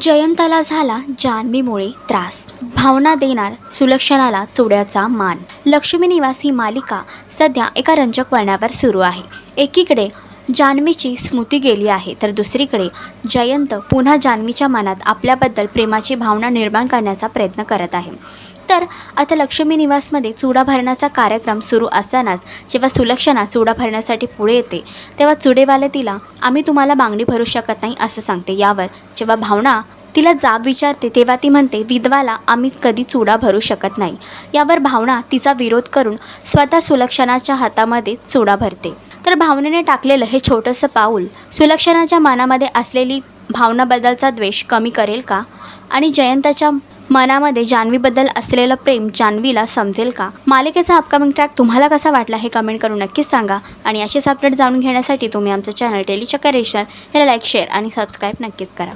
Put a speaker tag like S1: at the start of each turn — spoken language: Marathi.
S1: जयंताला झाला जान्हवीमुळे त्रास, भावना देणार सुलक्षणाला चुड्याचा मान. लक्ष्मी निवास ही मालिका सध्या एका रंजक वळणावर सुरू आहे. एकीकडे जान्हवीची स्मृती गेली आहे, तर दुसरीकडे जयंत पुन्हा जान्हवीच्या मनात आपल्याबद्दल प्रेमाची भावना निर्माण करण्याचा प्रयत्न करत आहे. तर आता लक्ष्मी निवासमध्ये चुडा भरण्याचा कार्यक्रम सुरू असतानाच जेव्हा सुलक्षणा चुडा भरण्यासाठी पुढे येते, तेव्हा चुडेवाले तिला आम्ही तुम्हाला मागणी भरू शकत नाही असं सांगते. यावर जेव्हा भावना तिला जाब विचारते, तेव्हा ती म्हणते विधवाला आम्ही कधी चुडा भरू शकत नाही. यावर भावना तिचा विरोध करून स्वतः सुलक्षणाच्या हातामध्ये चुडा भरते. तर भावनेने टाकलेलं हे छोटंसं पाऊल सुलक्षणाच्या मनामध्ये असलेली भावनाबद्दलचा द्वेष कमी करेल का? आणि जयंताच्या मनामध्ये जान्हवीबद्दल असलेलं प्रेम जान्हवीला समजेल का? मालिकेचा अपकमिंग ट्रॅक तुम्हाला कसा वाटला हे कमेंट करून नक्कीच सांगा. आणि असेच अपडेट जाणून घेण्यासाठी तुम्ही आमचं चॅनल डेली चक्कर याला लाईक, शेअर आणि सबस्क्राईब नक्कीच करा.